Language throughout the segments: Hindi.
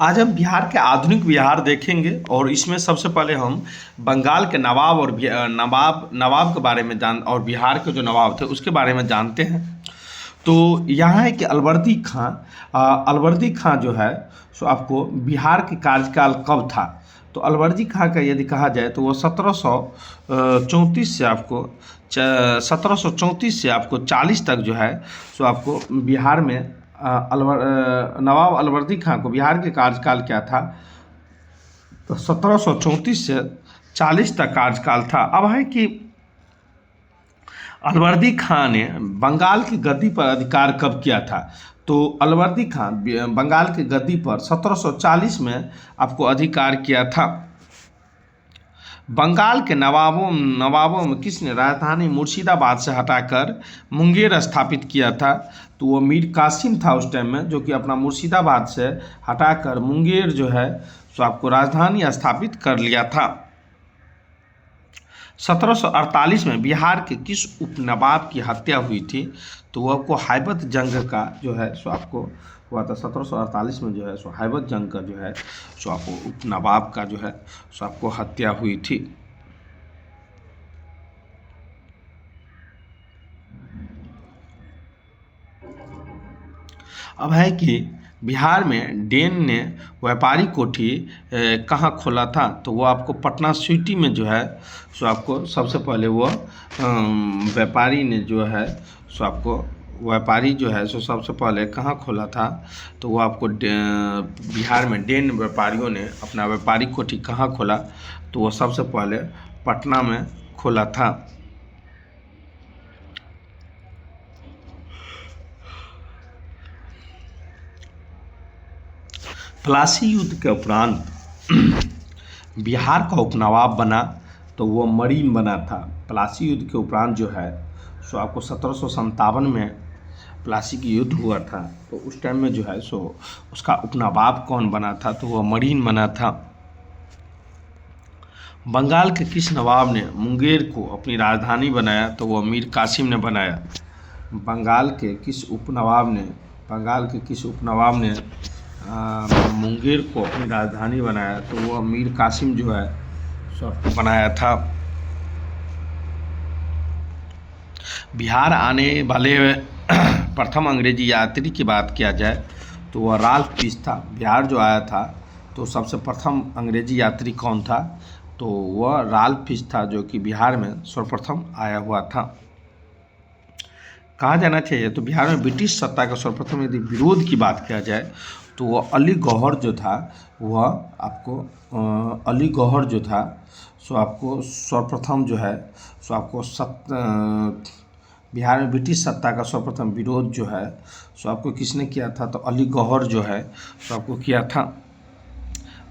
आज हम बिहार के आधुनिक बिहार देखेंगे और इसमें सबसे पहले हम बंगाल के नवाब और नवाब के बारे में और बिहार के जो नवाब थे उसके बारे में जानते हैं। तो यहाँ है कि अलवर्दी खां जो है सो आपको बिहार के कार्यकाल कब था। तो अलवर्दी खां का यदि कहा जाए तो वो 1734 से आपको 40 तक जो है सो आपको बिहार में नवाब अलवर्दी खां को बिहार के कार्यकाल क्या था, तो 1734 से 40 तक कार्यकाल था। अब है कि अलवर्दी खां ने बंगाल की गद्दी पर अधिकार कब किया था। तो अलवर्दी खां बंगाल की गद्दी पर 1740 में आपको अधिकार किया था। बंगाल के नवाबों में किसने राजधानी मुर्शिदाबाद से हटाकर मुंगेर स्थापित किया था। तो वो मीर कासिम था उस टाइम में, जो कि अपना मुर्शिदाबाद से हटाकर मुंगेर जो है तो आपको राजधानी स्थापित कर लिया था। 1748 में बिहार के किस उपनवाब की हत्या हुई थी। तो वो आपको हैबत जंग का जो है सो आपको हुआ था। 1748 में जो है सो हैबत जंग का जो है सो आपको उपनवाब का जो है सो आपको हत्या हुई थी। अब है कि बिहार में डेन ने व्यापारी कोठी कहाँ खोला था। तो वो आपको पटना सिटी में जो है सो आपको सबसे पहले वो व्यापारी ने जो है सो आपको व्यापारी जो है सो सबसे पहले कहाँ खोला था। तो वो आपको बिहार में डेन व्यापारियों ने अपना व्यापारी कोठी कहाँ खोला। तो वो सबसे पहले पटना में खोला था। प्लासी युद्ध के उपरांत बिहार का उपनवाब बना तो वो मरीन बना था। प्लासी युद्ध के उपरांत जो है सो आपको 1757 में प्लासी की युद्ध हुआ था। तो उस टाइम में जो है सो उसका उपनवाब कौन बना था। तो वो मरीन बना था। बंगाल के किस नवाब ने मुंगेर को अपनी राजधानी बनाया। तो वो मीर कासिम ने बनाया। बंगाल के किस उपनवाब ने मुंगेर को अपनी राजधानी बनाया। तो वो मीर कासिम जो है सो बनाया था। बिहार आने वाले प्रथम अंग्रेजी यात्री की बात किया जाए तो वह राल्फ पीस था। बिहार जो आया था तो सबसे प्रथम अंग्रेजी यात्री कौन था। तो वह राल्फ पीस था, जो कि बिहार में सर्वप्रथम आया हुआ था। कहा जाना चाहिए तो बिहार में ब्रिटिश सत्ता का सर्वप्रथम यदि विरोध की बात किया जाए तो वह अली गौहर जो था वह आपको सो आपको सर्वप्रथम जो है सो आपको बिहार में ब्रिटिश सत्ता का सर्वप्रथम विरोध जो है सो आपको किसने किया था। तो अली गौहर जो है सो आपको किया था।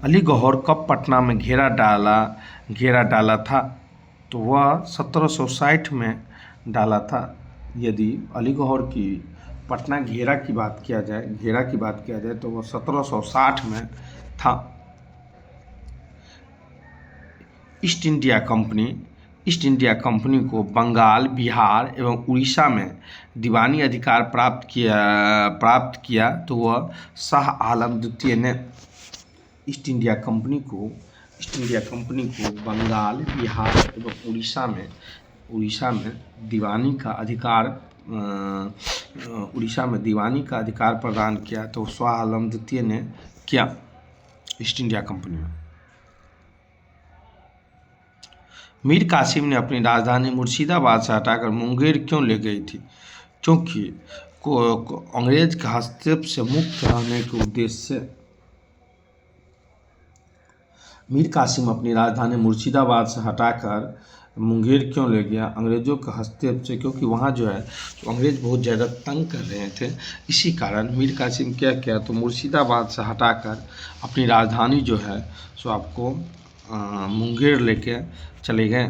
अली गौहर कब पटना में घेरा डाला था। तो वह 1760 में डाला था। यदि अली गौहर की पटना घेरा की बात किया जाए तो वह 1760 में था। ईस्ट इंडिया कंपनी को बंगाल, बिहार एवं उड़ीसा में दीवानी अधिकार प्राप्त किया। तो वह शाह आलम द्वितीय ने ईस्ट इंडिया कंपनी को बंगाल, बिहार एवं उड़ीसा में दीवानी का अधिकार प्रदान किया। तो शाह आलम द्वितीय ने किया ईस्ट इंडिया कंपनी में। मीर कासिम ने अपनी राजधानी मुर्शिदाबाद से हटाकर मुंगेर क्यों ले गई थी। क्योंकि अंग्रेज के हस्तक्षेप से मुक्त रहने के उद्देश्य से मीर कासिम अपनी राजधानी मुर्शिदाबाद से हटाकर मुंगेर क्यों ले गया। अंग्रेजों के हस्तक्षेप से, क्योंकि वहाँ जो है तो अंग्रेज बहुत ज़्यादा तंग कर रहे थे। इसी कारण मीर कासिम क्या किया तो मुर्शिदाबाद से हटाकर अपनी राजधानी जो है सो आपको मुंगेर लेके चले गए।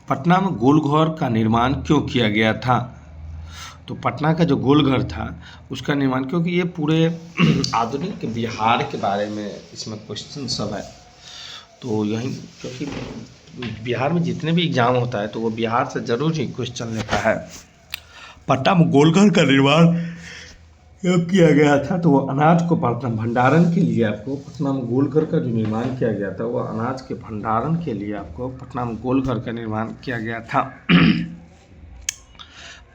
पटना में गोलघर का निर्माण क्यों किया गया था। तो पटना का जो गोलघर था उसका निर्माण, क्योंकि ये पूरे आधुनिक बिहार के बारे में इसमें क्वेश्चन सब है। तो यही क्योंकि बिहार में जितने भी एग्जाम होता है तो वो बिहार से जरूर ही क्वेश्चन लेता है। पट्टा में गोलघर का निर्माण जब किया गया था तो वो अनाज को भंडारण के लिए आपको पटना में गोलघर का जो निर्माण किया गया था वो अनाज के भंडारण के लिए आपको पटना में गोलघर का निर्माण किया गया था।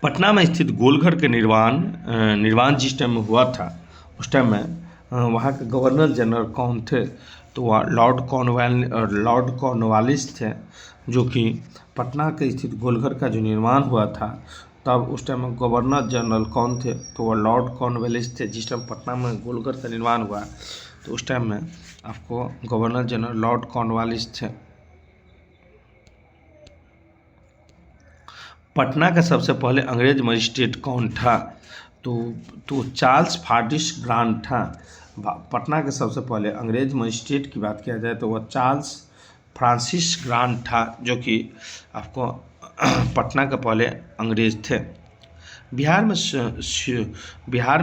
पटना में स्थित गोलघर के निर्माण जिस टाइम में हुआ था उस टाइम में वहाँ के गवर्नर जनरल कौन थे, तो वह लॉर्ड कॉर्नवालिस थे, जो कि पटना के स्थित गोलघर का जो निर्माण हुआ था तब उस टाइम में गवर्नर जनरल कौन थे, तो वह लॉर्ड कॉर्नवालिस थे। जिस टाइम पटना में गोलघर का निर्माण हुआ तो उस टाइम में आपको गवर्नर जनरल लॉर्ड कॉर्नवालिस थे। पटना का सबसे पहले अंग्रेज मजिस्ट्रेट कौन था, तो चार्ल्स फार्डिस ग्रांट था। पटना के सबसे पहले अंग्रेज मजिस्ट्रेट की बात किया जाए तो वह चार्ल्स फ्रांसिस ग्रांट था, जो कि आपको पटना के पहले अंग्रेज थे। बिहार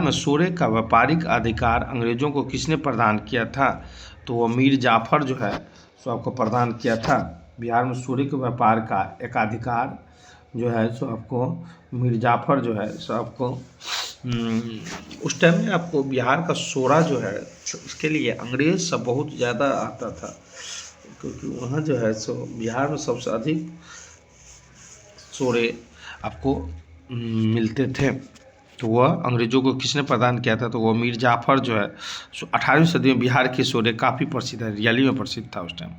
में सोरे का व्यापारिक अधिकार अंग्रेजों को किसने प्रदान किया था, तो वह मीर जाफर जो है सो आपको प्रदान किया था। बिहार में सोरे के व्यापार का एक अधिकार जो है सो आपको मीर जाफर जो है सो आपको उस टाइम में आपको बिहार का सोरा जो है उसके लिए अंग्रेज सब बहुत ज़्यादा आता था, क्योंकि वहाँ जो है सो बिहार में सबसे अधिक सोरे आपको मिलते थे। तो वह अंग्रेज़ों को किसने प्रदान किया था, तो वह मीर जाफर जो है सो 18वीं सदी में बिहार के सोरे काफ़ी प्रसिद्ध है, रियली में प्रसिद्ध था उस टाइम।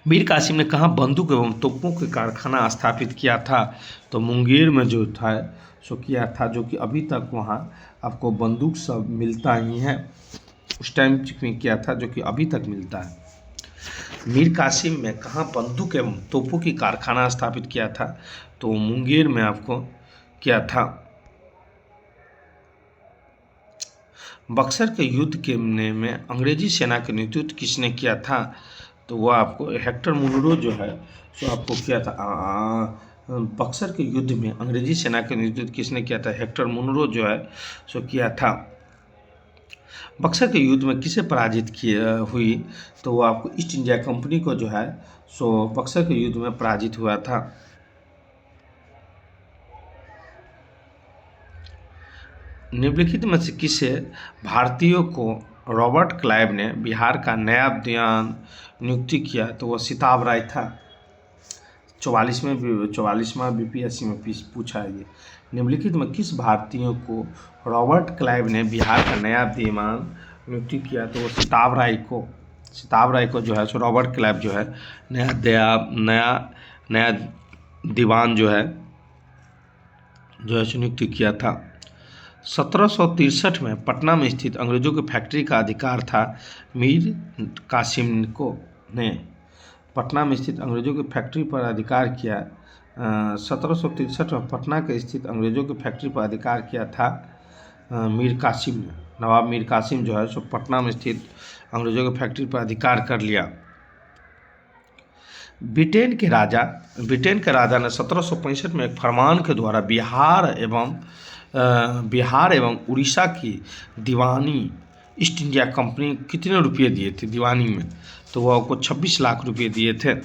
मीर कासिम ने कहाँ बंदूक एवं तोपों के कारखाना स्थापित किया था, तो मुंगेर में जो था सो किया था, जो कि अभी तक वहाँ आपको बंदूक सब मिलता ही है। उस टाइम में किया था जो कि अभी तक मिलता है। मीर कासिम में कहाँ बंदूक एवं तोपों की कारखाना स्थापित किया था, तो मुंगेर में आपको किया था। बक्सर के युद्ध के में अंग्रेजी सेना के नेतृत्व किसने किया था, तो वह आपको हेक्टर मुनरो जो है सो आपको किया था। बक्सर के युद्ध में अंग्रेजी सेना का नेतृत्व किसने किया था, हेक्टर मुनरो जो है सो किया था। बक्सर के युद्ध में किसे पराजित हुई, तो वो आपको ईस्ट इंडिया कंपनी को जो है सो बक्सर के युद्ध में पराजित हुआ था। निम्नलिखित में से किसे भारतीयों को रॉबर्ट क्लाइव ने बिहार का नया दीवान नियुक्ति किया, तो वह सिताब राय था। 44वां बीपीएससी में पूछा है ये। निम्नलिखित में किस भारतीयों को रॉबर्ट क्लाइव ने बिहार का नया दीवान नियुक्ति किया, तो वो सिताब राय को जो है सो रॉबर्ट क्लाइव जो है नया दीवान जो है सो नियुक्ति किया था। 1763 में पटना में स्थित अंग्रेजों की फैक्ट्री का अधिकार था मीर कासिम को ने पटना में स्थित अंग्रेजों की फैक्ट्री पर अधिकार किया। 1763 में पटना के स्थित अंग्रेजों की फैक्ट्री पर अधिकार किया था मीर कासिम ने। नवाब मीर कासिम जो है सो पटना में स्थित अंग्रेजों की फैक्ट्री पर अधिकार कर लिया। ब्रिटेन के राजा ने 1765 में एक फरमान के द्वारा बिहार एवं उड़ीसा की दीवानी ईस्ट इंडिया कंपनी कितने रुपये दिए थे दीवानी में, तो वह आपको 26 लाख रुपये दिए थे।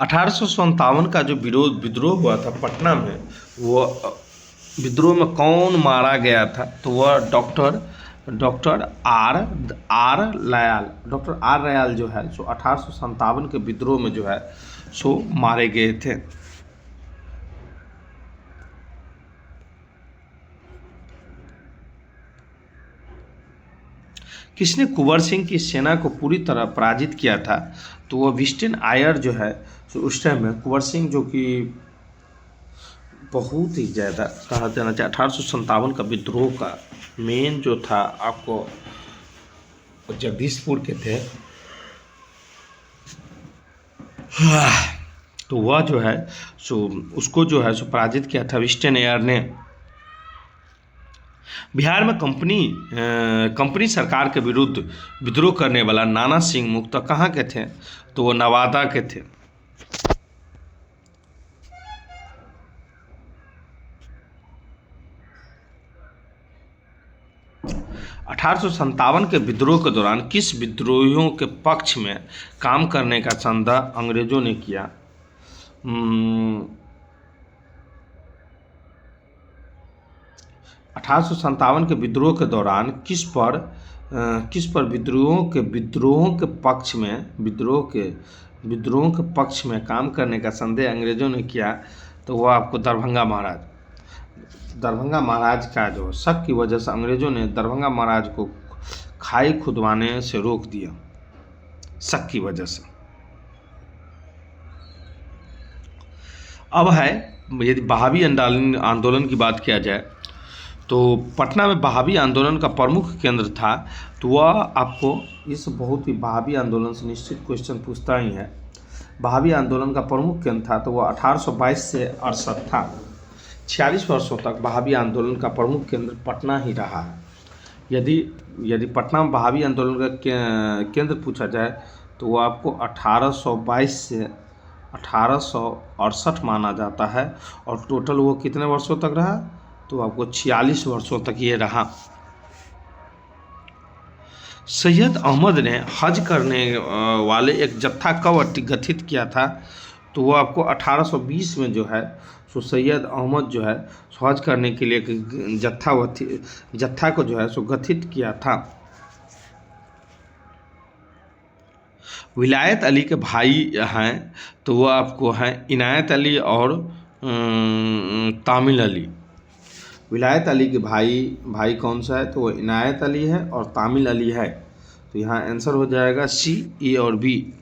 $1857 का जो विद्रोह हुआ था पटना में, वो विद्रोह में कौन मारा गया था, तो वह डॉक्टर आर रयाल जो है सो 1857 के विद्रोह में जो है सो मारे गए थे। किसने कुंवर सिंह की सेना को पूरी तरह पराजित किया था, तो वह विस्टन आयर जो है तो उस टाइम में कुंवर सिंह जो कि बहुत ही ज़्यादा कहा जाना चाहिए 1857 का विद्रोह का मेन जो था आपको जगदीशपुर के थे। तो वह जो है सो उसको जो है सो पराजित किया था वेस्टर्न एयर ने। बिहार में कंपनी सरकार के विरुद्ध विद्रोह करने वाला नाना सिंह मुक्ता कहाँ के थे? तो वो नवादा के थे। 1857 के विद्रोह के दौरान किस विद्रोहियों के पक्ष में काम करने का संदेह अंग्रेजों ने किया? 1857 के विद्रोह के दौरान किस पर विद्रोहों के पक्ष में काम करने का संदेह अंग्रेजों ने किया? तो वह आपको दरभंगा महाराज का जो शक की वजह से अंग्रेजों ने दरभंगा महाराज को खाई खुदवाने से रोक दिया, शक की वजह से। अब है यदि बहावी आंदोलन की बात किया जाए तो पटना में बहावी आंदोलन का प्रमुख केंद्र था। तो वह आपको इस बहुत ही बहावी आंदोलन से निश्चित क्वेश्चन पूछता ही है। बहावी आंदोलन का प्रमुख केंद्र था तो वह 1822 से 68 था। 46 वर्षों तक बहावी आंदोलन का प्रमुख केंद्र पटना ही रहा है। यदि पटना में बहावी आंदोलन का केंद्र पूछा जाए तो वो आपको 1822 से 1868 माना जाता है। और टोटल वो कितने वर्षों तक रहा? तो आपको 46 वर्षों तक ये रहा। सैयद अहमद ने हज करने वाले एक जत्था कब गठित किया था? तो वो आपको 1820 में जो है सो सैयद अहमद जो है हज करने के लिए एक जत्था को जो है सो गठित किया था। विलायत अली के भाई हैं तो वो आपको हैं इनायत अली और तामिल अली। विलायत अली के भाई कौन सा है? तो वो इनायत अली है और तामिल अली है। तो यहाँ आंसर हो जाएगा सी, ए और बी।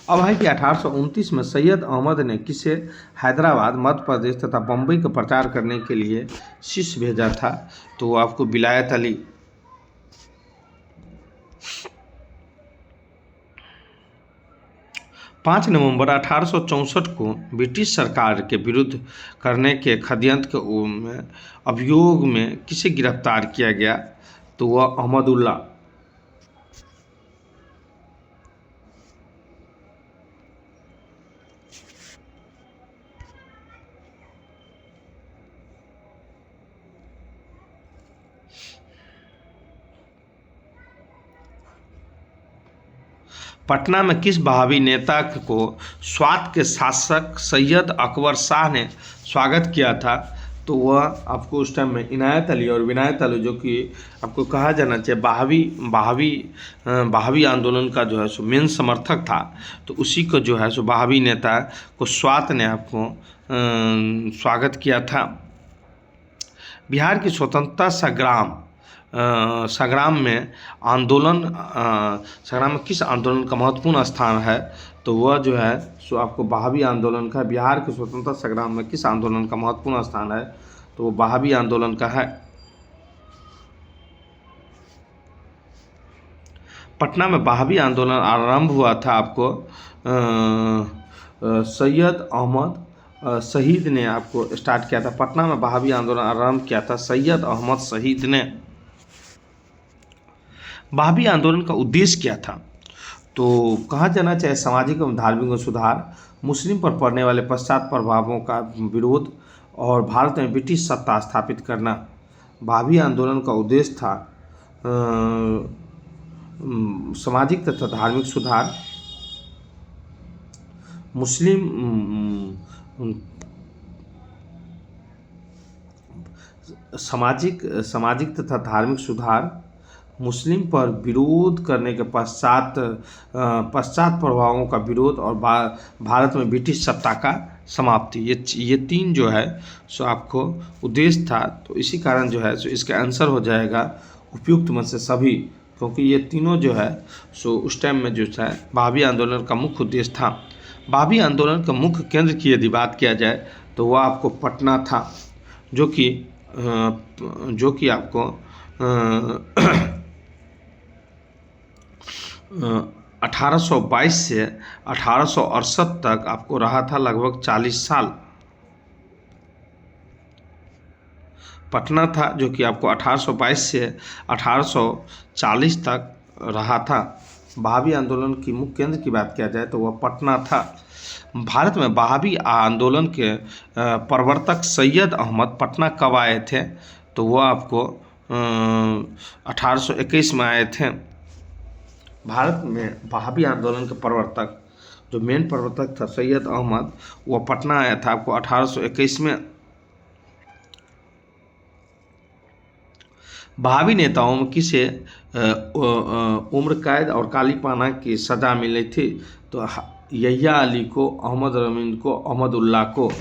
अब है कि 1829 में सैयद अहमद ने किसे हैदराबाद, मध्य प्रदेश तथा बम्बई का प्रचार करने के लिए शिष्य भेजा था? तो वो आपको विलायत अली। 5 नवंबर 1864 को ब्रिटिश सरकार के विरुद्ध करने के षड्यंत्र के अभियोग में किसे गिरफ्तार किया गया? तो वह अहमदुल्ला। पटना में किस बहावी नेता को स्वात के शासक सैयद अकबर शाह ने स्वागत किया था? तो वह आपको उस टाइम में इनायत अली और विनायत अली, जो कि आपको कहा जाना चाहिए बहावी आंदोलन का जो है सो मेन समर्थक था, तो उसी को जो है सो बहावी नेता को स्वात ने आपको स्वागत किया था। बिहार की स्वतंत्रता संग्राम में किस आंदोलन का महत्वपूर्ण स्थान है? तो वह जो है सो आपको बहावी आंदोलन का। बिहार के स्वतंत्रता संग्राम में किस आंदोलन का महत्वपूर्ण स्थान है? तो वो बहावी आंदोलन का है। पटना में बहावी आंदोलन आरंभ हुआ था आपको सैयद अहमद शहीद ने आपको स्टार्ट किया था। पटना में बहावी आंदोलन आरंभ किया था सैयद अहमद शहीद ने। बहावी आंदोलन का उद्देश्य क्या था? तो कहा जाना चाहिए सामाजिक एवं धार्मिक सुधार, मुस्लिम पर पड़ने वाले पश्चात प्रभावों का विरोध और भारत में ब्रिटिश सत्ता स्थापित करना। बहावी आंदोलन का उद्देश्य था सामाजिक तथा धार्मिक सुधार, सामाजिक तथा धार्मिक सुधार, मुस्लिम पर विरोध करने के पश्चात प्रभावों का विरोध और भारत में ब्रिटिश सत्ता का समाप्ति। ये तीन जो है सो आपको उद्देश्य था। तो इसी कारण जो है सो इसका आंसर हो जाएगा उपयुक्त में से सभी, क्योंकि ये तीनों जो है सो उस टाइम में जो है बहावी आंदोलन का मुख्य उद्देश्य था। बहावी आंदोलन का मुख्य केंद्र की यदि बात किया जाए तो वह आपको पटना था, जो कि आपको 1822 से 1868 तक आपको रहा था लगभग 40 साल। पटना था जो कि आपको 1822 से 1840 तक रहा था। वहाबी आंदोलन की मुख्य केंद्र की बात किया जाए तो वह पटना था। भारत में वहाबी आंदोलन के प्रवर्तक सैयद अहमद पटना कब आए थे? तो वह आपको 1821 में आए थे। भारत में वहाबी आंदोलन के प्रवर्तक जो मेन प्रवर्तक था सैयद अहमद, वह पटना आया था आपको 1821 में। वहाबी नेताओं में किसे उम्र कैद और काली पाना की सज़ा मिली थी? तो यहिया अली को, अहमद रमीन को, अहमद उल्लाह को।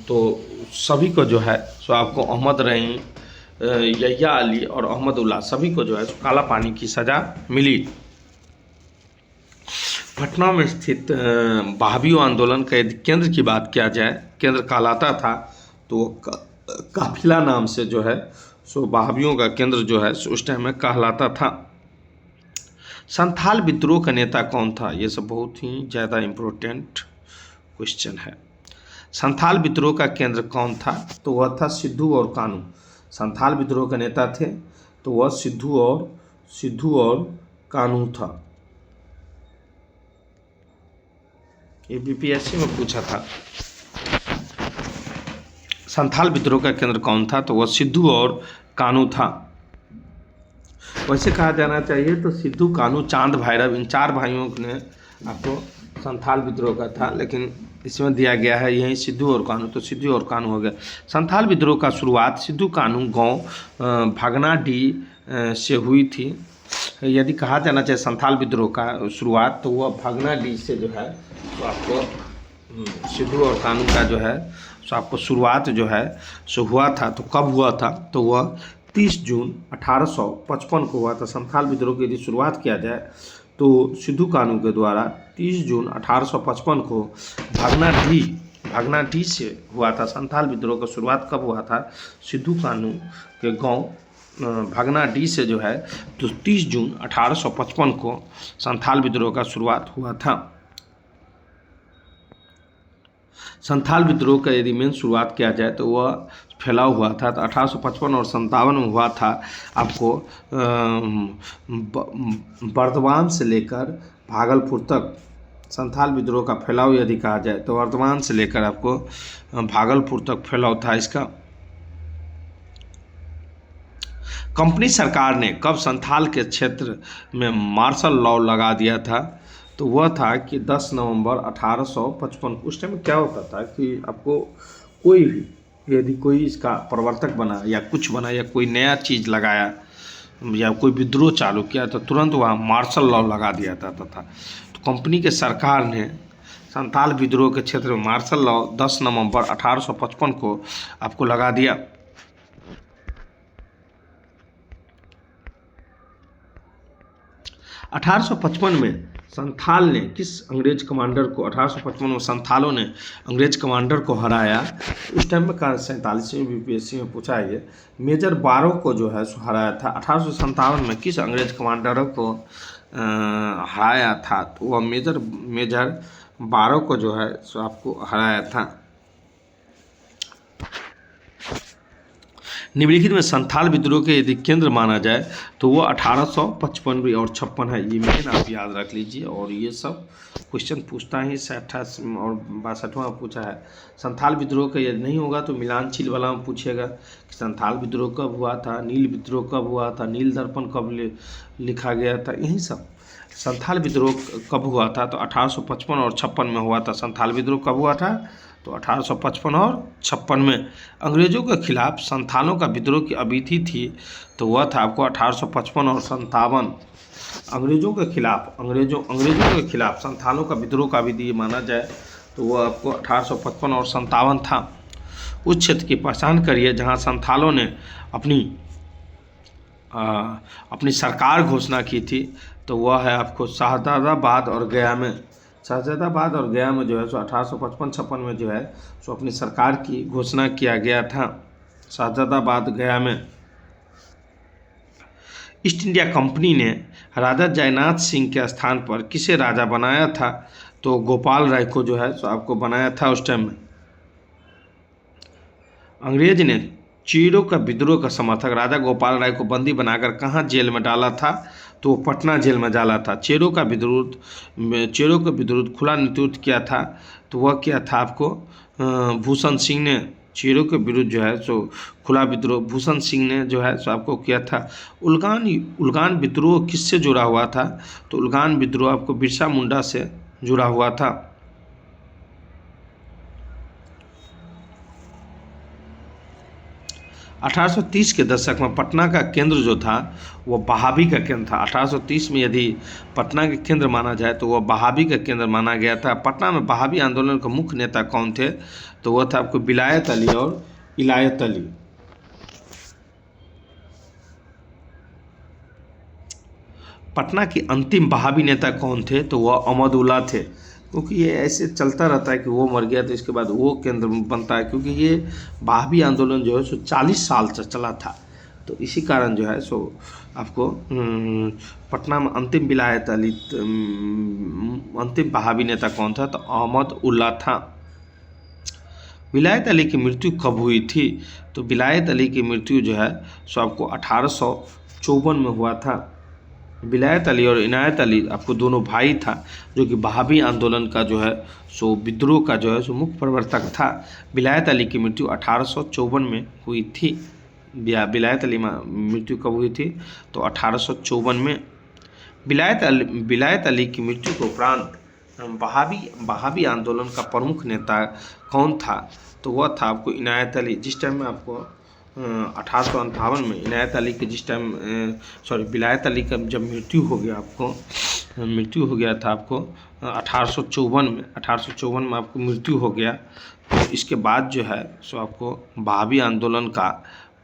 तो सभी को जो है सो आपको अहमद रहीम, यहिया अली और अहमद उल्लाह सभी को जो है काला पानी की सज़ा मिली। पटना में स्थित वहाबी आंदोलन का यदि केंद्र की बात किया जाए, केंद्र कहलाता था तो वो काफिला नाम से जो है सो वहाबियों का केंद्र जो है उस टाइम में कहलाता था। संथाल विद्रोह का नेता कौन था? ये सब बहुत ही ज़्यादा इम्पोर्टेंट क्वेश्चन है। संथाल विद्रोह का केंद्र कौन था? तो वह था सिद्धू और कानू। संथाल विद्रोह का नेता थे तो वह सिद्धू और कानू था। ये बीपीएससी में पूछा था। संथाल विद्रोह का केंद्र कौन था? तो वह सिद्धू और कानू था। वैसे कहा जाना चाहिए तो सिद्धू, कानू, चांद, भैरव इन 4 भाइयों ने आपको संथाल विद्रोह का था, लेकिन इसमें दिया गया है यही सिद्धू और कानू, तो सिद्धू और कानू हो गया। संथाल विद्रोह का शुरुआत सिद्धू कानू गांव भागनाडीह से हुई थी। यदि कहा जाना चाहिए संथाल विद्रोह का शुरुआत तो वह भागनाडीह से जो है तो आपको सिद्धू और कानू का जो है सो आपको शुरुआत जो है सो हुआ था। तो कब हुआ था? तो वह 30 जून 1855 को हुआ था। संथाल विद्रोह की यदि शुरुआत किया जाए तो सिद्धू कानू के द्वारा 30 जून 1855 को भागनाडीह से हुआ था। संथाल विद्रोह का शुरुआत कब हुआ था? सिद्धू कानू के गांव भागनाडीह से जो है तो 30 जून 1855 को संथाल विद्रोह का शुरुआत हुआ था। संथाल विद्रोह का यदि मेन शुरुआत किया जाए तो वह फैलाव हुआ था तो 1855 और 57 में हुआ था। आपको बर्दवान से लेकर भागलपुर तक संथाल विद्रोह का फैलाव यदि कहा जाए तो बर्दवान से लेकर आपको भागलपुर तक फैलाव था इसका। कंपनी सरकार ने कब संथाल के क्षेत्र में मार्शल लॉ लगा दिया था? तो वह था कि 10 नवंबर 1855। उस टाइम क्या होता था कि आपको कोई भी यदि कोई इसका प्रवर्तक बना या कुछ बना या कोई नया चीज़ लगाया या कोई विद्रोह चालू किया तो तुरंत वहाँ मार्शल लॉ लगा दिया जाता था। तो कंपनी के सरकार ने संथाल विद्रोह के क्षेत्र में मार्शल लॉ 10 नवंबर 1855 को आपको लगा दिया। 1855 में संथाल ने किस अंग्रेज कमांडर को 1855 में संथालों ने अंग्रेज कमांडर को हराया? उस टाइम में 47वीं बीपीएससी में पूछा है ये। मेजर बारो को जो है सो हराया था। 1857 में किस अंग्रेज कमांडर को हराया था? तो वह मेजर बारो को जो है सो आपको हराया था। निम्नलिखित में संथाल विद्रोह के यदि केंद्र माना जाए तो वो 1855 और 56 है। ये मेन आप याद रख लीजिए और ये सब क्वेश्चन पूछता ही 88 और 62वां पूछा है। संथाल विद्रोह का यदि नहीं होगा तो मिलान चिल वाला में पूछेगा कि संथाल विद्रोह कब हुआ था, नील विद्रोह कब हुआ था, नील दर्पण कब लिखा गया था, यही सब। संथाल विद्रोह कब हुआ था? तो 1855 और 56 में हुआ था। संथाल विद्रोह कब हुआ था? तो 1855 और 56 में। अंग्रेज़ों के खिलाफ संथालों का विद्रोह की अवधि थी तो वह था आपको 1855 और 57। अंग्रेज़ों के खिलाफ संथालों का विद्रोह का अवधि माना जाए तो वह आपको 1855 और 57 था। उस क्षेत्र की पहचान करिए जहां संथालों ने अपनी सरकार घोषणा की थी तो वह है आपको शाहजादाबाद और गया में। शाहजादाबाद और गया में जो है सो 1855-56 में जो है सो अपनी सरकार की घोषणा किया गया था। शाहजादाबाद गया में। ईस्ट इंडिया कंपनी ने राजा जयनाथ सिंह के स्थान पर किसे राजा बनाया था? तो गोपाल राय को जो है सो आपको बनाया था उस टाइम में। अंग्रेज ने चेरों का विद्रोह का समर्थक राजा गोपाल राय को बंदी बनाकर कहाँ जेल में डाला था? तो वो पटना जेल में डाला था। चेरों का विद्रोह खुला नेतृत्व किया था, तो वह क्या था आपको? भूषण सिंह ने चेरों के विरुद्ध जो है सो खुला विद्रोह भूषण सिंह ने जो है सो आपको किया था। उल्गान विद्रोह किससे जुड़ा हुआ था? तो उल्गान विद्रोह आपको बिरसा मुंडा से जुड़ा हुआ था। 1830 के दशक में पटना का केंद्र जो था वो बहावी का केंद्र था। 1830 में यदि पटना के केंद्र माना जाए तो वह बहावी का केंद्र माना गया था। पटना में बहावी आंदोलन के मुख्य नेता कौन थे? तो वह था आपको विलायत अली और इलायत अली। पटना के अंतिम बहावी नेता कौन थे? तो वह अहमदुल्ला थे। क्योंकि ये ऐसे चलता रहता है कि वो मर गया तो इसके बाद वो केंद्र बनता है, क्योंकि ये बहावी आंदोलन जो है सो 40 साल से चला था। तो इसी कारण जो है सो आपको पटना में अंतिम विलायत अली अंतिम बहावी नेता कौन था? तो अहमदुल्ला था। विलायत अली की मृत्यु कब हुई थी? तो विलायत अली की मृत्यु जो है सो आपको 1854 में हुआ था। विलायत अली और इनायत अली आपको दोनों भाई था, जो कि बहावी आंदोलन का जो है सो विद्रोह का जो है सो मुख्य प्रवर्तक था। विलायत अली की मृत्यु 1854 में हुई थी। विलायत अली मृत्यु कब हुई थी? तो 1854 में। विलायत अली की मृत्यु के उपरांत बहावी आंदोलन का प्रमुख नेता कौन था? तो वह था आपको इनायत अली। जिस टाइम में आपको 1858 में इनायत अली के विलायत अली का जब मृत्यु हो गया था आपको 1854 में आपको मृत्यु हो गया। तो इसके बाद जो है सो आपको बहावी आंदोलन का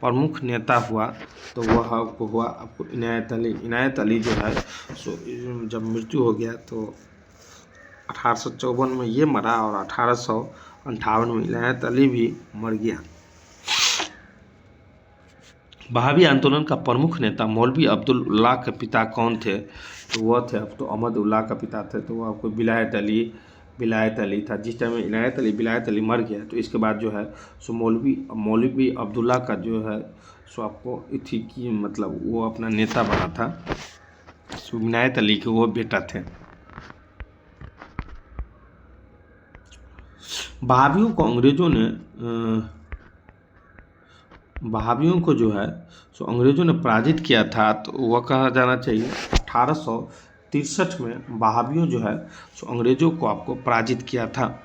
प्रमुख नेता हुआ, तो वह हुआ आपको इनायत अली। इनायत अली जो है सो जब मृत्यु हो गया तो 1854 में ये मरा और 1858 में इनायत अली भी मर गया। बहावी आंदोलन का प्रमुख नेता मौलवी अब्दुल्लाह के पिता कौन थे? तो वह थे तो अहमदुल्लाह का पिता थे, तो वह आपको विलायत अली था। जिस टाइम विलायत अली मर गया तो इसके बाद जो है सो मौलवी अब्दुल्लाह का जो है सो आपको थी कि मतलब वो अपना नेता बना था। सो विलायत अली के वो बेटा थे। बहावियों को जो है सो अंग्रेजों ने पराजित किया था, तो वह कहा जाना चाहिए 1863 में बहावियों जो है सो अंग्रेजों को आपको पराजित किया था।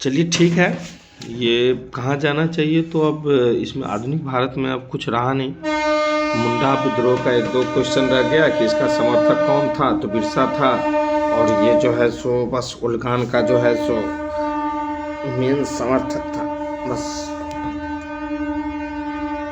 चलिए ठीक है, ये कहाँ जाना चाहिए? तो अब इसमें आधुनिक भारत में अब कुछ रहा नहीं। मुंडा विद्रोह का 1-2 क्वेश्चन रह गया कि इसका समर्थक कौन था? तो बिरसा था। और ये जो है सो बस उल्गान का जो है सो मेन समर्थक था बस।